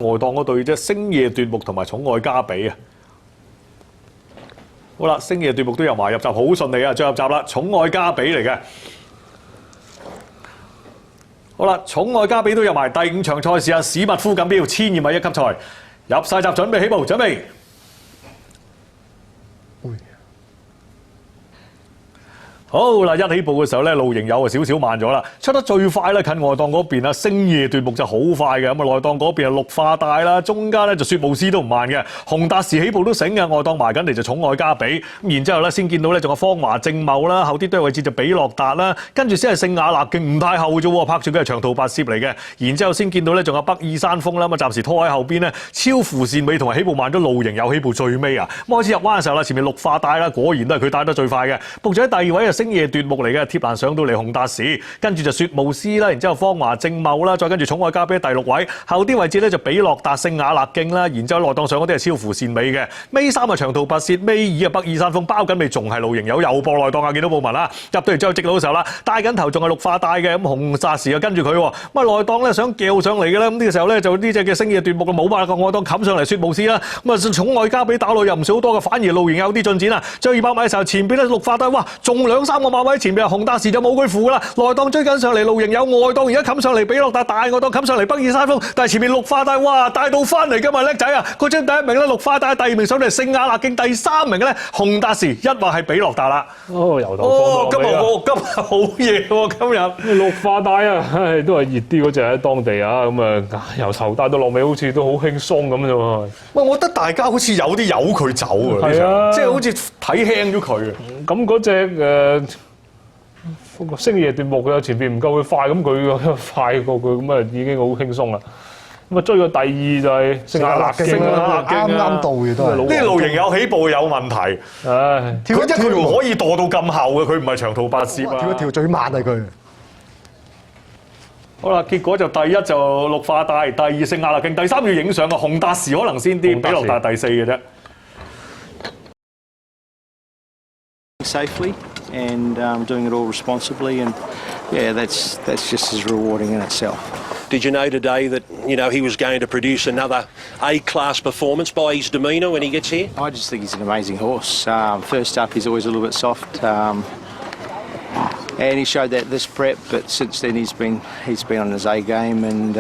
外檔嗰對啫，星夜奪目同埋寵愛加比啊！好啦，星夜奪目都有埋入閘，好順利啊！最後入閘啦，寵愛加比嚟嘅。好啦，寵愛加比都有埋第5場賽事啊！史密夫錦標1200米1級賽，入晒閘，準備起步，準備。好嗱，一起步嘅時候咧，路型有少少慢咗啦，出得最快咧近外檔嗰邊啊，星夜奪目就好快嘅，咁啊內檔嗰邊係綠化帶啦，中間咧就雪慕斯都唔慢嘅，洪達時起步都醒嘅，外檔埋緊嚟就寵愛加比，咁然之後咧先見到咧仲有芳華正茂啦，後啲堆位置就比洛達啦，跟住先係聖雅勒勁唔太後啫喎，拍住佢係長途跋涉嚟嘅，然之後先見到咧仲有北爾山峰啦，咁啊暫時拖喺後邊咧，超乎善美同埋起步慢咗，路型有起步最尾啊，開始入彎嘅時候啦，前面綠化帶啦，果然都係佢帶得最快嘅，步住喺第2位啊。星夜奪目嚟嘅，貼欄上到嚟洪達時，跟住就雪慕斯啦，然之後芳華正茂啦，再跟住寵愛加比第6位，後啲位置咧就比洛達聖雅勒徑啦，然之後內檔上嗰啲係超乎善美嘅，尾3啊長途跋涉，尾2啊北爾山峰包緊尾仲係路型有又播內檔啊，見到布文啦，入到嚟之後直路嘅時候啦，帶緊頭仲係綠化帶嘅，咁洪達時又跟住佢喎，咁啊內檔咧想叫上嚟嘅啦，咁呢個時候咧就呢隻嘅星夜奪目嘅冇辦法，外檔冚上嚟雪慕斯啦，咁啊寵愛加比打落又唔少好多嘅，反而路型有啲進展啊，最後200米嘅時候前邊咧綠化帶，哇仲2-3個馬位前邊洪達時就冇佢扶噶啦，內檔追緊上嚟，路型有外檔而家冚上嚟比洛達，大外檔冚上嚟北爾山峰，但係前面綠化帶，哇帶到翻嚟㗎嘛叻仔啊！佢將第1名咧綠化帶，第2名上嚟聖雅勒徑，第3名嘅咧洪達時一話係比洛達啦。哦，由頭放到尾今日好嘢喎！今日綠化帶啊，唉都係熱啲嗰隻喺當地啊，咁啊由頭帶到落尾好似都好輕鬆咁啫喎。喂，我覺得大家好似有啲由佢走啊，係啊，即係好似睇輕咗佢啊。咁嗰隻星夜奪目嘅前邊唔夠佢快，咁佢快過佢，咁啊已經好輕鬆啦。咁啊追過第2就係聖雅勒徑啦，啱啱到嘅都係。呢路型有起步有問題，唉，佢唔可以墮到咁後嘅，佢唔係長途跋涉啊。跳一跳最慢係佢。好啦，結果就第1就綠化帶，第2聖雅勒徑，第3要影相啊，洪達時可能先啲，比洛達第4嘅啫。Safely and doing it all responsibly, and yeah, that's just as rewarding in itself. Did you know today that he was going to produce another A-class performance by his demeanour when he gets here? I just think he's an amazing horse. First up, he's always a little bit soft, and he showed that this prep. But since then, he's been on his A game, and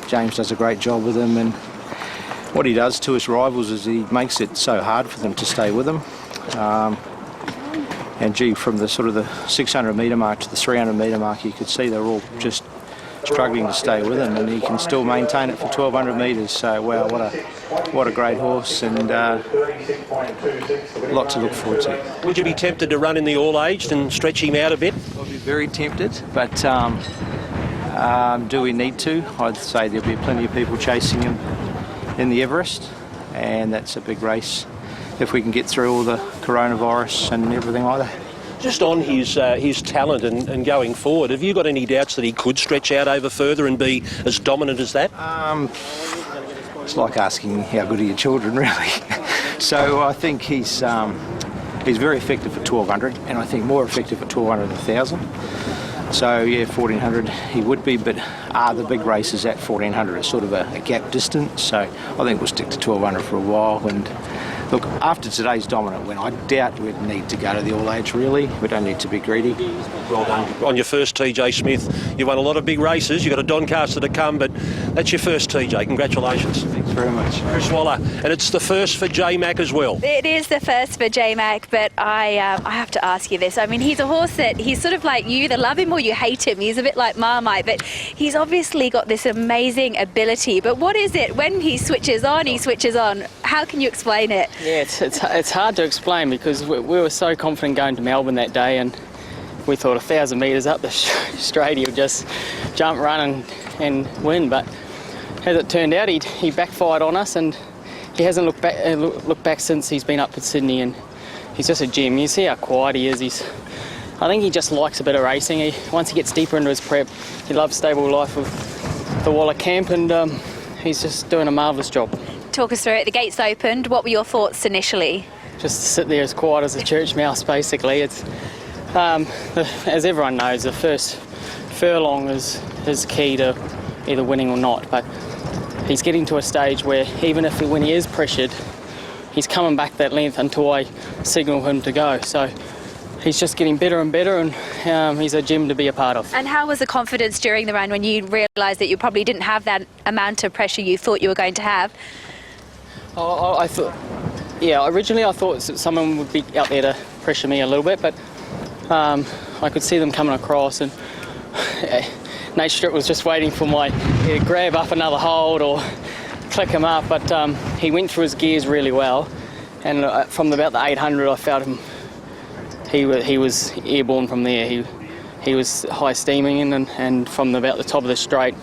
James does a great job with him. And what he does to his rivals is he makes it so hard for them to stay with him. And gee, from the sort of the 600 metre mark to the 300 metre mark, you could see they're all just struggling to stay with him, and he can still maintain it for 1200 metres. So wow, what a great horse, and a lot to look forward to. Would you be tempted to run in the all-aged and stretch him out a bit? I'd be very tempted, but do we need to? I'd say there'll be plenty of people chasing him in the Everest, and that's a big race if we can get through all the coronavirus and everything like that. Just on his talent and going forward, have you got any doubts that he could stretch out over further and be as dominant as that? It's like asking how good are your children, really. So I think he's very effective at 1200, and I think more effective at 1200 than 1000. So yeah, 1400 he would be, but the big races at 1400 is sort of a gap distance. So I think we'll stick to 1200 for a while. And look, after today's dominant win, I doubt we'd need to go to the all-age, really. We don't need to be greedy. Well done. On your first, TJ Smith, you won a lot of big races. You've got a Doncaster to come, but that's your first, TJ. Congratulations. Thanks very much. Chris Waller, and it's the first for J-Mac as well. It is the first for J-Mac, but I have to ask you this. I mean, he's a horse that he's sort of like you, either love him or you hate him. He's a bit like Marmite, but he's obviously got this amazing ability. But what is it? When he switches on, he switches on. How can you explain it? Yeah, it's hard to explain because we were so confident going to Melbourne that day, and we thought 1,000 metres up the straight he'll just jump, run and win. But as it turned out, he backfired on us, and he hasn't looked back since he's been up at Sydney. And he's just a gem. You see how quiet he is. I think he just likes a bit of racing. Once he gets deeper into his prep, he loves stable life with the Waller camp, and he's just doing a marvellous job. Talk us through it. The gates opened. What were your thoughts initially? Just to sit there as quiet as a church mouse, basically. It's as everyone knows, the first furlong is key to either winning or not. But he's getting to a stage where even if when he is pressured, he's coming back that length until I signal him to go. So he's just getting better and better, and he's a gem to be a part of. And how was the confidence during the run when you realised that you probably didn't have that amount of pressure you thought you were going to have? I thought, yeah, originally I thought someone would be out there to pressure me a little bit, but I could see them coming across, and Nate Stripp was just waiting for my grab up another hold or click him up, but he went through his gears really well, and from about the 800 I felt him, he was airborne from there. He was high steaming in, and from about the top of the straight,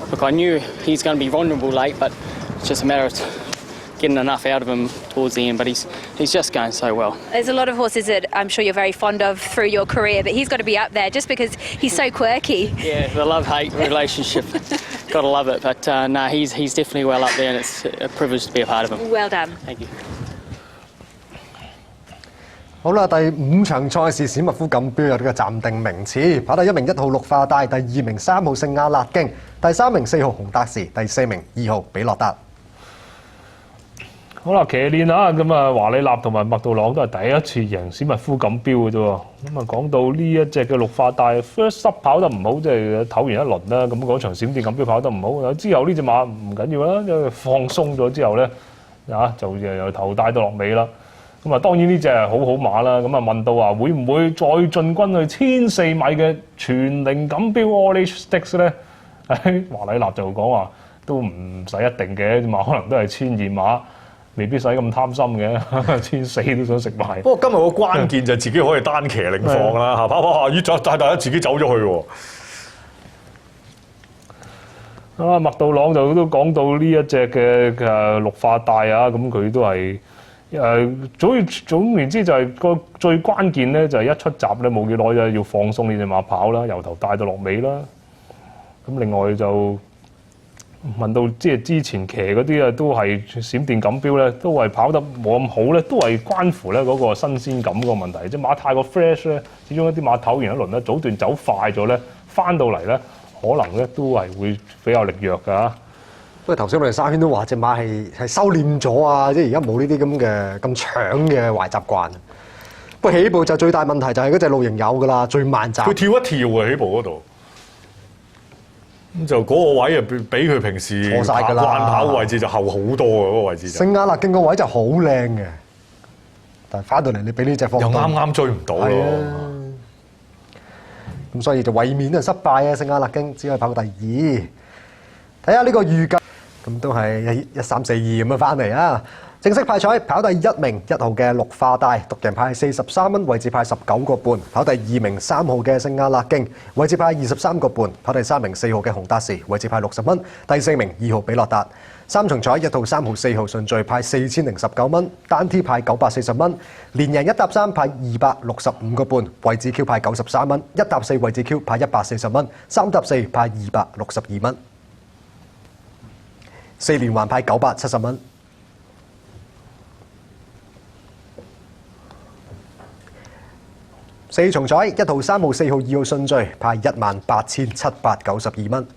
look, I knew he's going to be vulnerable late, but it's just a matter of getting enough out of him towards the end, but he's just going so well. There's a lot of horses that I'm sure you're very fond of through your career, but he's got to be up there just because he's so quirky. Yeah, the love-hate relationship, gotta love it, but no, he's definitely well up there, and it's a privilege to be a part of him. Well done. Thank you. 好啦，第5場賽事史密夫錦標有呢個暫定名次，跑第1名1號綠化帶，第2名3號聖亞勒徑，第3名4號洪達時，第4名2號比洛達。好啦，騎練啊，咁啊，華里納同埋麥杜朗都係第一次贏史密夫錦標嘅啫喎。咁啊，講到呢一隻嘅綠化帶 first up 跑得唔好，即係唞完一輪啦。咁嗰場閃電錦標跑得唔好，之後呢隻馬唔緊要啦，因為放鬆咗之後咧，就由頭帶到落尾啦。咁啊，當然呢隻係好馬啦。咁啊，問到話會唔會再進軍去1400米嘅全齡錦標 All Age Stakes 咧？華里納就講話都唔使一定嘅，隻馬可能都係1200馬。未必使咁貪心嘅，1400都想食埋。不過今日個關鍵就係自己可以單騎領放啦，跑跑下，咦，大家自己走咗去喎。麥杜朗就都講到呢一隻嘅綠化帶啊，咁佢都係總言之就係個最關鍵咧，就係一出閘咧冇幾耐就要放鬆呢隻馬跑啦，由頭帶到落尾啦。咁另外就問到即係之前騎嗰啲啊，都係閃電錦標咧，都係跑得冇咁好咧，都係關乎咧嗰個新鮮感嗰個問題。即係馬太過 fresh 咧，始終一啲馬唞完一輪咧，早段走快咗咧，翻到嚟咧，可能咧都係會比較力弱㗎。不過頭先我哋沙圈都話隻馬係收斂咗啊，即係而家冇呢啲咁搶嘅壞習慣。不過起步就最大問題就係嗰隻露營有㗎啦，最慢閘。佢跳一跳嘅起步嗰度。咁就嗰個位啊，比佢平時錯曬㗎啦，慣跑嘅位置就後好多嘅嗰個位置就。聖亞勒徑個位就好靚嘅，但係翻到嚟你俾呢隻放又啱追唔到咯。咁所以就衛冕失敗啊！聖亞勒徑只可以跑到第2。睇下呢個預計，咁都係1342咁樣翻嚟啊！正式派彩跑第1名1號嘅綠化帶，獨贏派43蚊，位置派19個半；跑第2名3號嘅聖亞勒徑，位置派23個半；跑第3名4號嘅洪達時，位置派60蚊；第4名2號比洛達。3重彩1號、3號、4號順序派4019蚊，單 T 派940蚊，連贏1搭3派265個半，位置 Q 派93蚊；1搭4位置 Q 派140蚊；3搭4派262蚊；4連環派970蚊。4重彩1號、3號、4號、2號順序派18792蚊。